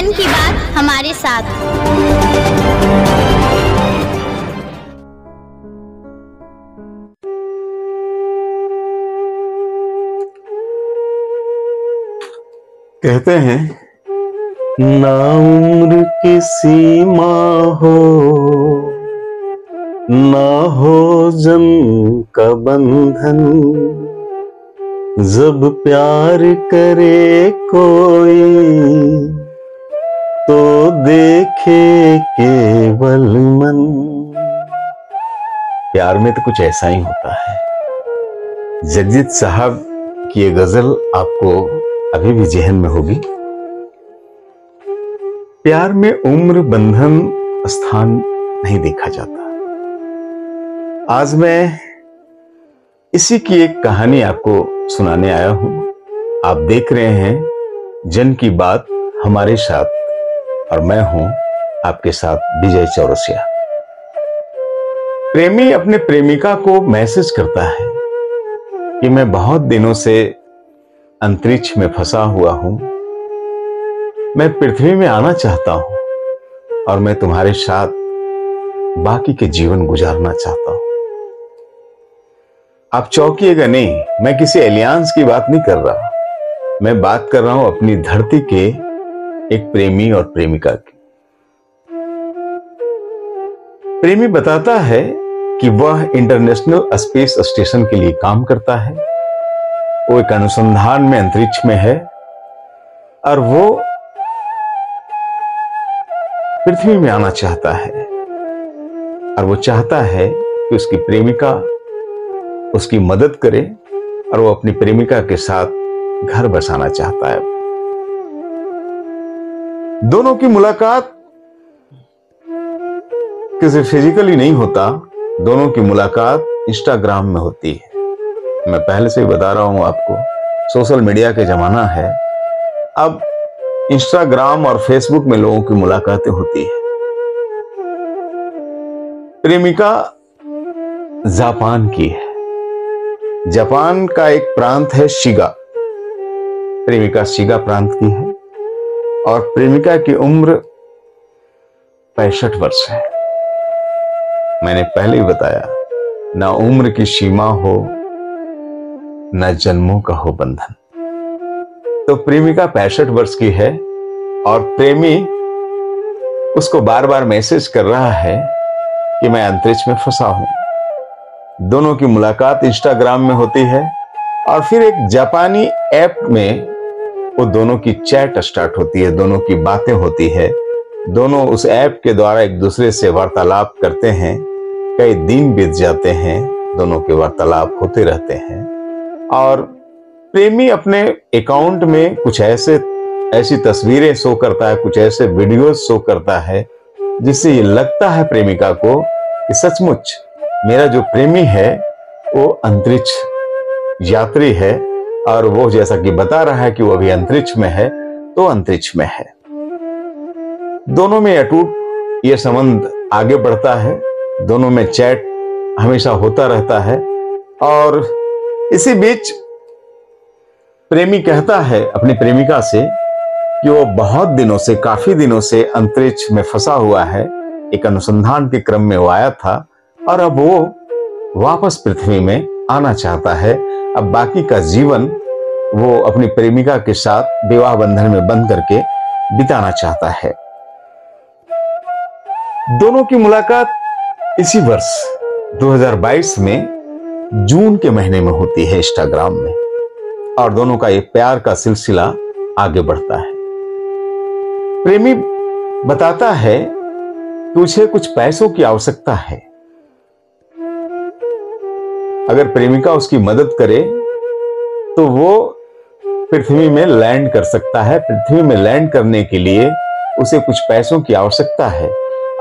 जन की बात हमारे साथ। कहते हैं ना उम्र की सीमा हो, ना हो जन्म का बंधन, जब प्यार करे कोई तो देखे केवल मन। प्यार में तो कुछ ऐसा ही होता है। जगजीत साहब की ये गजल आपको अभी भी जहन में होगी। प्यार में उम्र बंधन स्थान नहीं देखा जाता। आज मैं इसी की एक कहानी आपको सुनाने आया हूं। आप देख रहे हैं जन की बात हमारे साथ और मैं हूं आपके साथ विजय चौरसिया। प्रेमी अपने प्रेमिका को मैसेज करता है कि मैं बहुत दिनों से अंतरिक्ष में फंसा हुआ हूं, मैं पृथ्वी में आना चाहता हूं और मैं तुम्हारे साथ बाकी के जीवन गुजारना चाहता हूं। आप चौंकिएगा नहीं, मैं किसी एलियंस की बात नहीं कर रहा। मैं बात कर रहा हूं अपनी धरती के एक प्रेमी और प्रेमिका की। प्रेमी बताता है कि वह इंटरनेशनल स्पेस स्टेशन के लिए काम करता है। वो एक अनुसंधान में अंतरिक्ष में है और वो पृथ्वी में आना चाहता है और वो चाहता है कि उसकी प्रेमिका उसकी मदद करे और वो अपनी प्रेमिका के साथ घर बसाना चाहता है। दोनों की मुलाकात किसी फिजिकली नहीं होता, दोनों की मुलाकात इंस्टाग्राम में होती है। मैं पहले से ही बता रहा हूं आपको, सोशल मीडिया के जमाना है। अब इंस्टाग्राम और फेसबुक में लोगों की मुलाकातें होती है। प्रेमिका जापान की है। जापान का एक प्रांत है शिगा। प्रेमिका शिगा प्रांत की है और प्रेमिका की उम्र 65 वर्ष है। मैंने पहले ही बताया, ना उम्र की सीमा हो, न जन्मों का हो बंधन। तो प्रेमिका 65 वर्ष की है और प्रेमी उसको बार बार मैसेज कर रहा है कि मैं अंतरिक्ष में फंसा हूं। दोनों की मुलाकात इंस्टाग्राम में होती है और फिर एक जापानी ऐप में वो दोनों की चैट स्टार्ट होती है, दोनों की बातें होती है। दोनों उस ऐप के द्वारा एक दूसरे से वार्तालाप करते हैं। कई दिन बीत जाते हैं, दोनों के वार्तालाप होते रहते हैं और प्रेमी अपने अकाउंट में कुछ ऐसी तस्वीरें शो करता है, कुछ ऐसे वीडियोस शो करता है जिससे ये लगता है प्रेमिका को कि सचमुच मेरा जो प्रेमी है वो अंतरिक्ष यात्री है और वो जैसा कि बता रहा है कि वो अभी अंतरिक्ष में है तो अंतरिक्ष में है। दोनों में अटूट ये संबंध आगे बढ़ता है। दोनों में चैट हमेशा होता रहता है और इसी बीच प्रेमी कहता है अपनी प्रेमिका से कि वो बहुत दिनों से, काफी दिनों से अंतरिक्ष में फंसा हुआ है। एक अनुसंधान के क्रम में वो आया था और अब वो वापस पृथ्वी में आना चाहता है। अब बाकी का जीवन वो अपनी प्रेमिका के साथ विवाह बंधन में बंध करके बिताना चाहता है। दोनों की मुलाकात इसी वर्ष 2022 में जून के महीने में होती है इंस्टाग्राम में और दोनों का ये प्यार का सिलसिला आगे बढ़ता है। प्रेमी बताता है कि उसे कुछ पैसों की आवश्यकता है। अगर प्रेमिका उसकी मदद करे तो वो पृथ्वी में लैंड कर सकता है। पृथ्वी में लैंड करने के लिए उसे कुछ पैसों की आवश्यकता है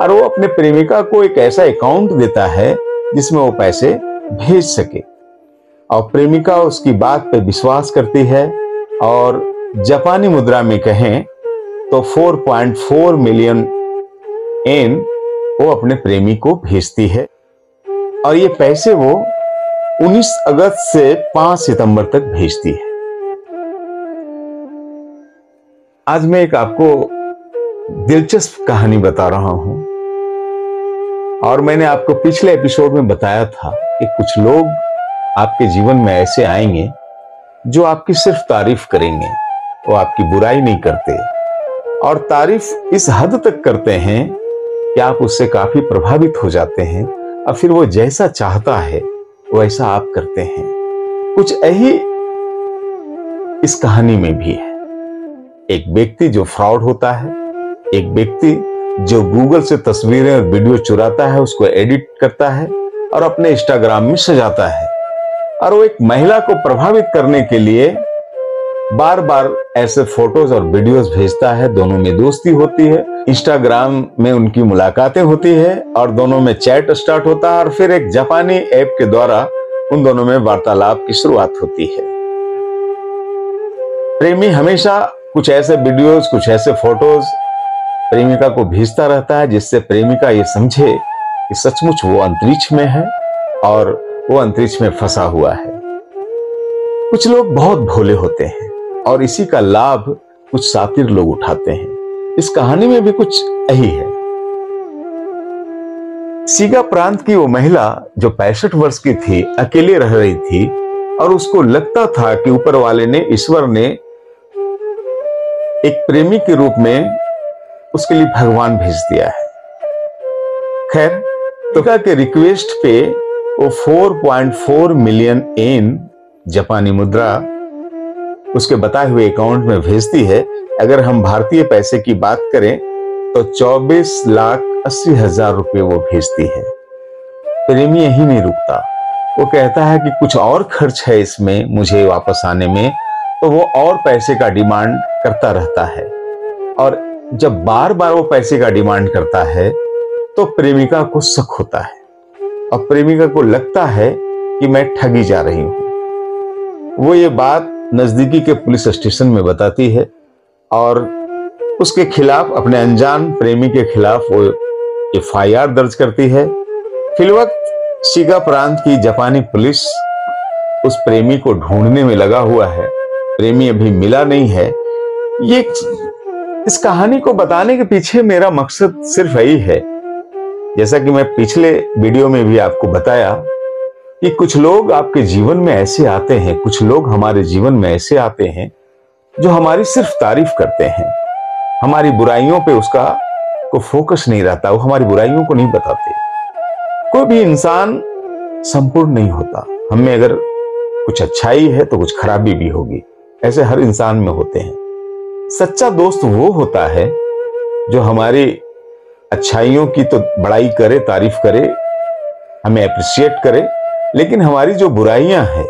और वो अपने प्रेमिका को एक ऐसा अकाउंट देता है जिसमें वो पैसे भेज सके और प्रेमिका उसकी बात पे विश्वास करती है और जापानी मुद्रा में कहें तो 4.4 मिलियन येन वो अपने प्रेमी को भेजती है और ये पैसे वो 19 अगस्त से 5 सितंबर तक भेजती है। आज मैं एक आपको दिलचस्प कहानी बता रहा हूं। और मैंने आपको पिछले एपिसोड में बताया था कि कुछ लोग आपके जीवन में ऐसे आएंगे जो आपकी सिर्फ तारीफ करेंगे, वो आपकी बुराई नहीं करते, और तारीफ इस हद तक करते हैं कि आप उससे काफी प्रभावित हो जाते हैं और फिर वो जैसा चाहता है वैसा आप करते हैं। कुछ यही इस कहानी में भी है। एक व्यक्ति जो फ्रॉड होता है, एक व्यक्ति जो गूगल से तस्वीरें और वीडियो चुराता है, उसको एडिट करता है और अपने इंस्टाग्राम में सजाता है, और वो एक महिला को प्रभावित करने के लिए बार बार ऐसे फोटोज और वीडियोस भेजता है। दोनों में दोस्ती होती है, इंस्टाग्राम में उनकी मुलाकातें होती है और दोनों में चैट स्टार्ट होता है, और फिर एक जापानी ऐप के द्वारा उन दोनों में वार्तालाप की शुरुआत होती है। प्रेमी हमेशा कुछ ऐसे वीडियोस, कुछ ऐसे फोटोज प्रेमिका को भेजता रहता है जिससे प्रेमिका ये समझे कि सचमुच वो अंतरिक्ष में है और वो अंतरिक्ष में फंसा हुआ है। कुछ लोग बहुत भोले होते हैं और इसी का लाभ कुछ शातिर लोग उठाते हैं। इस कहानी में भी कुछ यही है। शिगा प्रांत की वो महिला जो 65 वर्ष की थी, अकेले रह रही थी और उसको लगता था कि ऊपर वाले ने, ईश्वर ने एक प्रेमी के रूप में उसके लिए भगवान भेज दिया है। खैर, शिगा के रिक्वेस्ट पे वो 4.4 मिलियन येन, जापानी मुद्रा, उसके बताए हुए अकाउंट में भेजती है। अगर हम भारतीय पैसे की बात करें तो 24,80,000 रुपये वो भेजती है। प्रेमी यही नहीं रुकता, वो कहता है कि कुछ और खर्च है इसमें मुझे वापस आने में, तो वो और पैसे का डिमांड करता रहता है। और जब बार बार वो पैसे का डिमांड करता है तो प्रेमिका को शक होता है और प्रेमिका को लगता है कि मैं ठगी जा रही हूं। वो ये बात नजदीकी के पुलिस स्टेशन में बताती है और उसके खिलाफ, अपने अनजान प्रेमी के खिलाफ वो FIR दर्ज करती है। फिलवक्त शिगा प्रांत की जापानी पुलिस उस प्रेमी को ढूंढने में लगा हुआ है। प्रेमी अभी मिला नहीं है। ये इस कहानी को बताने के पीछे मेरा मकसद सिर्फ यही है, जैसा कि मैं पिछले वीडियो में भी आपको बताया, कि कुछ लोग आपके जीवन में ऐसे आते हैं, कुछ लोग हमारे जीवन में ऐसे आते हैं जो हमारी सिर्फ तारीफ करते हैं, हमारी बुराइयों पे उसका को फोकस नहीं रहता, वो हमारी बुराइयों को नहीं बताते। कोई भी इंसान संपूर्ण नहीं होता, हमें अगर कुछ अच्छाई है तो कुछ खराबी भी होगी, ऐसे हर इंसान में होते हैं। सच्चा दोस्त वो होता है जो हमारी अच्छाइयों की तो बड़ाई करे, तारीफ करे, हमें अप्रिशिएट करे, लेकिन हमारी जो बुराइयां हैं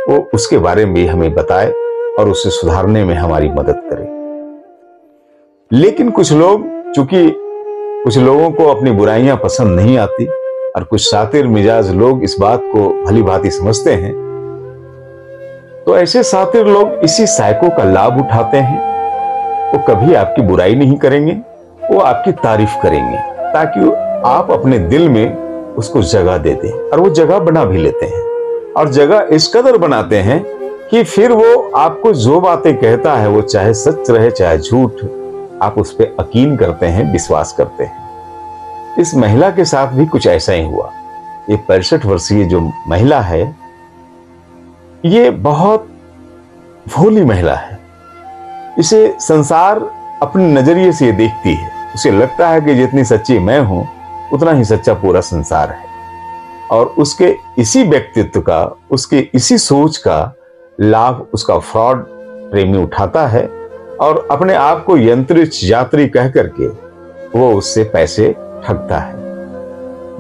वो उसके बारे में भी हमें बताए और उसे सुधारने में हमारी मदद करे। लेकिन कुछ लोग, चूंकि कुछ लोगों को अपनी बुराइयां पसंद नहीं आती और कुछ शातिर मिजाज लोग इस बात को भली भांति समझते हैं, तो ऐसे शातिर लोग इसी साइको का लाभ उठाते हैं। वो कभी आपकी बुराई नहीं करेंगे, वो आपकी तारीफ करेंगे ताकि आप अपने दिल में उसको जगह दे दें, और वो जगह बना भी लेते हैं। और जगह इस कदर बनाते हैं कि फिर वो आपको जो बातें कहता है, वो चाहे सच रहे चाहे झूठ, आप उस पर यकीन करते हैं, विश्वास करते हैं। इस महिला के साथ भी कुछ ऐसा ही हुआ। ये 65 वर्षीय जो महिला है, ये बहुत भोली महिला है। इसे संसार अपने नजरिए से देखती है। उसे लगता है कि जितनी सच्ची मैं हूं उतना ही सच्चा पूरा संसार है, और उसके इसी व्यक्तित्व का, उसके इसी सोच का लाभ उसका फ्रॉड प्रेमी उठाता है और अपने आप को यंत्र यात्री कह करके वो उससे पैसे ठगता है।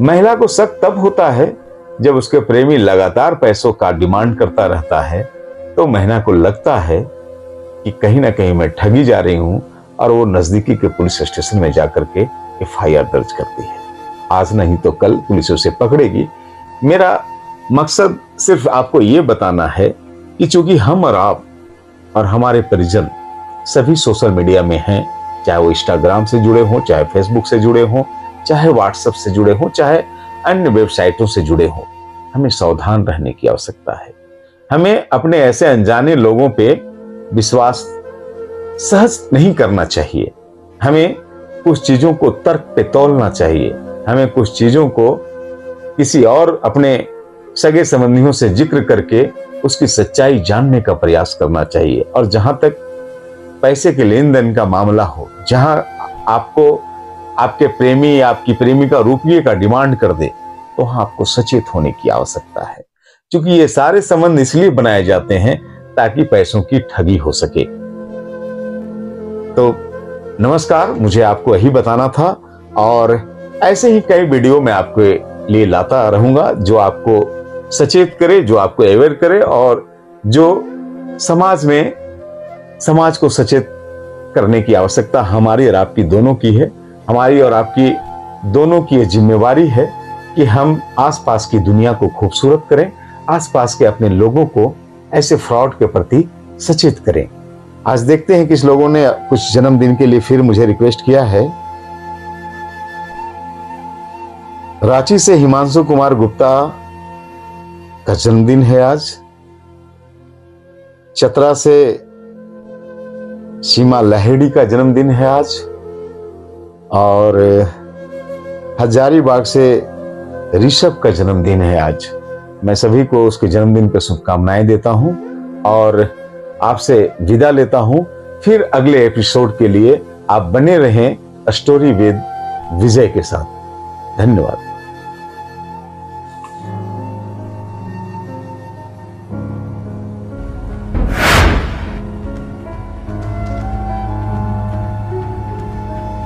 महिला को शक तब होता है जब उसके प्रेमी लगातार पैसों का डिमांड करता रहता है, तो महिला को लगता है कि कहीं ना कहीं मैं ठगी जा रही हूं, और वो नजदीकी के पुलिस स्टेशन में जाकर के FIR दर्ज करती है। आज नहीं तो कल पुलिस उसे पकड़ेगी। मेरा मकसद सिर्फ आपको ये बताना है कि चूंकि हम और आप और हमारे परिजन सभी सोशल मीडिया में हैं, चाहे वो इंस्टाग्राम से जुड़े हों, चाहे फेसबुक से जुड़े हों, चाहे व्हाट्सएप से जुड़े हों, चाहे अन्य वेबसाइटों से जुड़े हों, हमें सावधान रहने की आवश्यकता है। हमें अपने ऐसे अनजाने लोगों पे विश्वास सहज नहीं करना चाहिए। हमें कुछ चीजों को तर्क पे तौलना चाहिए, हमें कुछ चीजों को किसी और अपने सगे संबंधियों से जिक्र करके उसकी सच्चाई जानने का प्रयास करना चाहिए। और जहां तक पैसे के लेन देन का मामला हो, जहां आपको आपके प्रेमी या आपकी प्रेमिका रुपये का डिमांड कर दे, तो आपको सचेत होने की आवश्यकता है, क्योंकि ये सारे संबंध इसलिए बनाए जाते हैं ताकि पैसों की ठगी हो सके। तो नमस्कार, मुझे आपको यही बताना था और ऐसे ही कई वीडियो मैं आपके लिए लाता रहूंगा जो आपको सचेत करे, जो आपको अवेयर करे और जो समाज को सचेत करने की आवश्यकता हमारी और आपकी दोनों की है। हमारी और आपकी दोनों की यह जिम्मेवारी है कि हम आसपास की दुनिया को खूबसूरत करें, आसपास के अपने लोगों को ऐसे फ्रॉड के प्रति सचेत करें। आज देखते हैं किस लोगों ने कुछ जन्मदिन के लिए फिर मुझे रिक्वेस्ट किया है। रांची से हिमांशु कुमार गुप्ता का जन्मदिन है आज। चतरा से सीमा लहेड़ी का जन्मदिन है आज। और हजारीबाग से ऋषभ का जन्मदिन है आज। मैं सभी को उसके जन्मदिन पर शुभकामनाएं देता हूं और आपसे विदा लेता हूं। फिर अगले एपिसोड के लिए आप बने रहें स्टोरी विद विजय के साथ। धन्यवाद।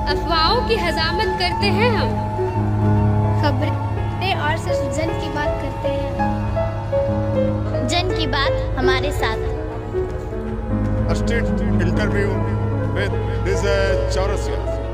अफवाहों की हजामत करते हैं हम, खबरें और सिर्फ जन की बात करते हैं। जन की बात हमारे साथ। A street interview with Vijay Chaurasia.